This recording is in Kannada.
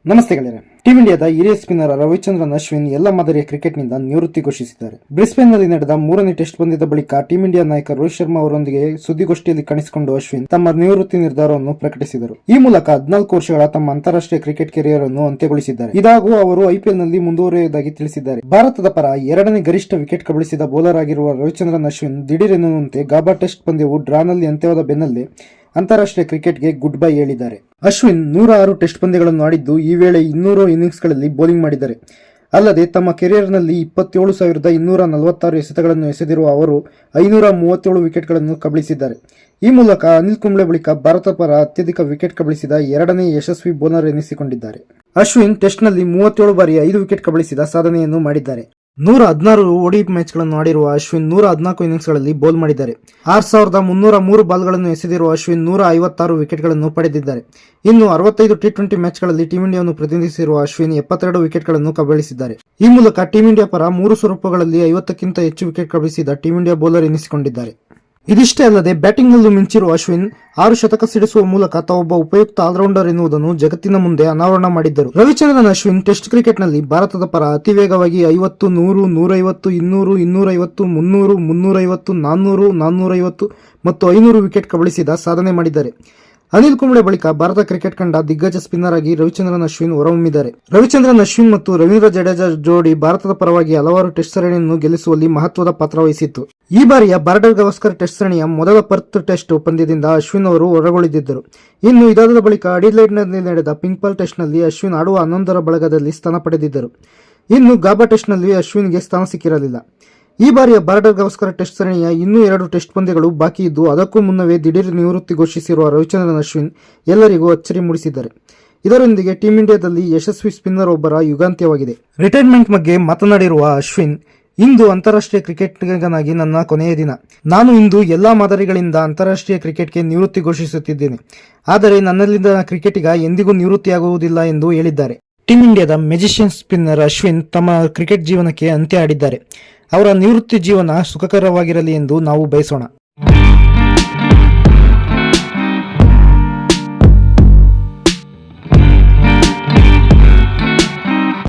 ನಮಸ್ತೆ ಗೆಳೆಯರೆ. ಟೀಂ ಇಂಡಿಯಾದ ಹಿರಿಯ ಸ್ಪಿನ್ನರ್ ರವಿಚಂದ್ರನ್ ಅಶ್ವಿನ್ ಎಲ್ಲ ಮಾದರಿಯ ಕ್ರಿಕೆಟ್ನಿಂದ ನಿವೃತ್ತಿ ಘೋಷಿಸಿದ್ದಾರೆ. ಬ್ರಿಸ್ಬೇನ್ನಲ್ಲಿ ನಡೆದ 3ನೇ ಟೆಸ್ಟ್ ಪಂದ್ಯದ ಬಳಿಕ ಟೀಂ ಇಂಡಿಯಾ ನಾಯಕ ರೋಹಿತ್ ಶರ್ಮಾ ಅವರೊಂದಿಗೆ ಸುದ್ದಿಗೋಷ್ಠಿಯಲ್ಲಿ ಕಾಣಿಸಿಕೊಂಡು ಅಶ್ವಿನ್ ತಮ್ಮ ನಿವೃತ್ತಿ ನಿರ್ಧಾರವನ್ನು ಪ್ರಕಟಿಸಿದರು. ಈ ಮೂಲಕ 14 ವರ್ಷಗಳ ತಮ್ಮ ಅಂತಾರಾಷ್ಟ್ರೀಯ ಕ್ರಿಕೆಟ್ ಕೆರಿಯರ್ ಅನ್ನು ಅಂತ್ಯಗೊಳಿಸಿದ್ದಾರೆ. ಇದಾಗೂ ಅವರು ಐಪಿಎಲ್ನಲ್ಲಿ ಮುಂದುವರಿಯುವುದಾಗಿ ತಿಳಿಸಿದ್ದಾರೆ. ಭಾರತದ ಪರ 2ನೇ ಗರಿಷ್ಠ ವಿಕೆಟ್ ಕಬಳಿಸಿದ ಬೌಲರ್ ಆಗಿರುವ ರವಿಚಂದ್ರನ್ ಅಶ್ವಿನ್ ದಿಢೀರ್ ಎನ್ನುವಂತೆ ಗಾಬಾ ಟೆಸ್ಟ್ ಪಂದ್ಯವು ಡ್ರಾನಲ್ಲಿ ಅಂತ್ಯವಾದ ಬೆನ್ನಲ್ಲೇ ಅಂತಾರಾಷ್ಟ್ರೀಯ ಕ್ರಿಕೆಟ್ಗೆ ಗುಡ್ ಬೈ ಹೇಳಿದ್ದಾರೆ. ಅಶ್ವಿನ್ 106 ಟೆಸ್ಟ್ ಪಂದ್ಯಗಳನ್ನು ಆಡಿದ್ದು ಈ ವೇಳೆ 200 ಇನ್ನಿಂಗ್ಸ್ಗಳಲ್ಲಿ ಬೌಲಿಂಗ್ ಮಾಡಿದ್ದಾರೆ. ಅಲ್ಲದೆ ತಮ್ಮ ಕೆರಿಯರ್ನಲ್ಲಿ 27,246 ಎಸೆತಗಳನ್ನು ಎಸೆದಿರುವ ಅವರು 537 ವಿಕೆಟ್ಗಳನ್ನು ಕಬಳಿಸಿದ್ದಾರೆ. ಈ ಮೂಲಕ ಅನಿಲ್ ಕುಂಬ್ಳೆ ಬಳಿಕ ಭಾರತ ಪರ ಅತ್ಯಧಿಕ ವಿಕೆಟ್ ಕಬಳಿಸಿದ 2ನೇ ಯಶಸ್ವಿ ಬೌಲರ್ ಎನಿಸಿಕೊಂಡಿದ್ದಾರೆ. ಅಶ್ವಿನ್ ಟೆಸ್ಟ್ನಲ್ಲಿ 37 ಬಾರಿ 5 ವಿಕೆಟ್ ಕಬಳಿಸಿದ ಸಾಧನೆಯನ್ನು ಮಾಡಿದ್ದಾರೆ. 116 ODI ಮ್ಯಾಚ್ಗಳನ್ನು ಆಡಿರುವ ಅಶ್ವಿನ್ 114 ಇನ್ನಿಂಗ್ಸ್ಗಳಲ್ಲಿ ಬೌಲ್ ಮಾಡಿದ್ದಾರೆ. 6,303 ಬಾಲ್ಗಳನ್ನು ಎಸೆದಿರುವ ಅಶ್ವಿನ್ 156 ವಿಕೆಟ್ಗಳನ್ನು ಪಡೆದಿದ್ದಾರೆ. ಇನ್ನು 65 T20 ಮ್ಯಾಚ್ಗಳಲ್ಲಿ ಟೀಂ ಇಂಡಿಯಾವನ್ನು ಪ್ರತಿನಿಧಿಸಿರುವ ಅಶ್ವಿನ್ 72 ವಿಕೆಟ್ಗಳನ್ನು ಕಬಳಿಸಿದ್ದಾರೆ. ಈ ಮೂಲಕ ಟೀಂ ಇಂಡಿಯಾ ಪರ 3 ಸ್ವರೂಪಗಳಲ್ಲಿ 50ಕ್ಕಿಂತ ಹೆಚ್ಚು ವಿಕೆಟ್ ಕಬಳಿಸಿದ ಟೀಂ ಇಂಡಿಯಾ ಬೌಲರ್ ಎನಿಸಿಕೊಂಡಿದ್ದಾರೆ. ಇದಿಷ್ಟೇ ಅಲ್ಲದೆ ಬ್ಯಾಟಿಂಗ್ನಲ್ಲೂ ಮಿಂಚಿರುವ ಅಶ್ವಿನ್ 6 ಶತಕ ಸಿಡಿಸುವ ಮೂಲಕ ತಾವೊಬ್ಬ ಉಪಯುಕ್ತ ಆಲ್ರೌಂಡರ್ ಎನ್ನುವುದನ್ನು ಜಗತ್ತಿನ ಮುಂದೆ ಅನಾವರಣ ಮಾಡಿದ್ದರು. ರವಿಚಂದ್ರನ್ ಅಶ್ವಿನ್ ಟೆಸ್ಟ್ ಕ್ರಿಕೆಟ್ನಲ್ಲಿ ಭಾರತದ ಪರ ಅತಿ ವೇಗವಾಗಿ 50, 100, 150, 200, 250, 300, 350, 400, 450 ಮತ್ತು 500 ವಿಕೆಟ್ ಕಬಳಿಸಿದ ಸಾಧನೆ ಮಾಡಿದ್ದಾರೆ. ಅನಿಲ್ ಕುಂಬ್ಳೆ ಬಳಿಕ ಭಾರತ ಕ್ರಿಕೆಟ್ ಕಂಡ ದಿಗ್ಗಜ ಸ್ಪಿನ್ನರ್ ಆಗಿ ರವಿಚಂದ್ರನ್ ಅಶ್ವಿನ್ ಹೊರಹೊಮ್ಮಿದ್ದಾರೆ. ರವಿಚಂದ್ರನ್ ಅಶ್ವಿನ್ ಮತ್ತು ರವೀಂದ್ರ ಜಡೇಜಾ ಜೋಡಿ ಭಾರತದ ಪರವಾಗಿ ಹಲವಾರು ಟೆಸ್ಟ್ ಸರಣಿಯನ್ನು ಗೆಲ್ಲಿಸುವಲ್ಲಿ ಮಹತ್ವದ ಪಾತ್ರ ವಹಿಸಿತ್ತು. ಈ ಬಾರಿಯ ಬಾರ್ಡರ್ ಗವಾಸ್ಕರ್ ಟೆಸ್ಟ್ ಸರಣಿಯ ಮೊದಲ ಪರ್ತ್ ಟೆಸ್ಟ್ ಪಂದ್ಯದಿಂದ ಅಶ್ವಿನ್ ಅವರು ಹೊರಗುಳಿದಿದ್ದರು. ಇನ್ನು ಇದಾದ ಬಳಿಕ ಅಡಿಲೇಡ್ನಲ್ಲಿ ನಡೆದ ಪಿಂಕ್ ಬಾಲ್ ಟೆಸ್ಟ್ನಲ್ಲಿ ಅಶ್ವಿನ್ ಆಡುವ 11ರ ಬಳಗದಲ್ಲಿ ಸ್ಥಾನ ಪಡೆದಿದ್ದರು. ಇನ್ನು ಗಾಬಾ ಟೆಸ್ಟ್ನಲ್ಲಿ ಅಶ್ವಿನ್ಗೆ ಸ್ಥಾನ ಸಿಕ್ಕಿರಲಿಲ್ಲ. ಈ ಬಾರಿಯ ಬಾರ್ಡರ್ ಗವಾಸ್ಕರ್ ಟೆಸ್ಟ್ ಸರಣಿಯ ಇನ್ನೂ 2 ಟೆಸ್ಟ್ ಪಂದ್ಯಗಳು ಬಾಕಿ ಇದ್ದು ಅದಕ್ಕೂ ಮುನ್ನವೇ ದಿಢೀರ್ ನಿವೃತ್ತಿ ಘೋಷಿಸಿರುವ ರವಿಚಂದ್ರನ್ ಅಶ್ವಿನ್ ಎಲ್ಲರಿಗೂ ಅಚ್ಚರಿ ಮೂಡಿಸಿದ್ದಾರೆ. ಇದರೊಂದಿಗೆ ಟೀಂ ಇಂಡಿಯಾದಲ್ಲಿ ಯಶಸ್ವಿ ಸ್ಪಿನ್ನರ್ ಒಬ್ಬರ ಯುಗಾಂತ್ಯವಾಗಿದೆ. ರಿಟೈರ್ಮೆಂಟ್ ಬಗ್ಗೆ ಮಾತನಾಡಿರುವ ಅಶ್ವಿನ್, ಇಂದು ಅಂತಾರಾಷ್ಟ್ರೀಯ ಕ್ರಿಕೆಟ್ಗನಾಗಿ ನನ್ನ ಕೊನೆಯ ದಿನ. ನಾನು ಇಂದು ಎಲ್ಲಾ ಮಾದರಿಗಳಿಂದ ಅಂತಾರಾಷ್ಟ್ರೀಯ ಕ್ರಿಕೆಟ್ಗೆ ನಿವೃತ್ತಿ ಘೋಷಿಸುತ್ತಿದ್ದೇನೆ. ಆದರೆ ನನ್ನಲ್ಲಿಂದ ಕ್ರಿಕೆಟಿಗ ಎಂದಿಗೂ ನಿವೃತ್ತಿಯಾಗುವುದಿಲ್ಲ ಎಂದು ಹೇಳಿದ್ದಾರೆ. ಟೀಂ ಇಂಡಿಯಾದ ಮೆಜಿಷಿಯನ್ ಸ್ಪಿನ್ನರ್ ಅಶ್ವಿನ್ ತಮ್ಮ ಕ್ರಿಕೆಟ್ ಜೀವನಕ್ಕೆ ಅಂತ್ಯ ಆಡಿದ್ದಾರೆ. ಅವರ ನಿವೃತ್ತಿ ಜೀವನ ಸುಖಕರವಾಗಿರಲಿ ಎಂದು ನಾವು ಬಯಸೋಣ.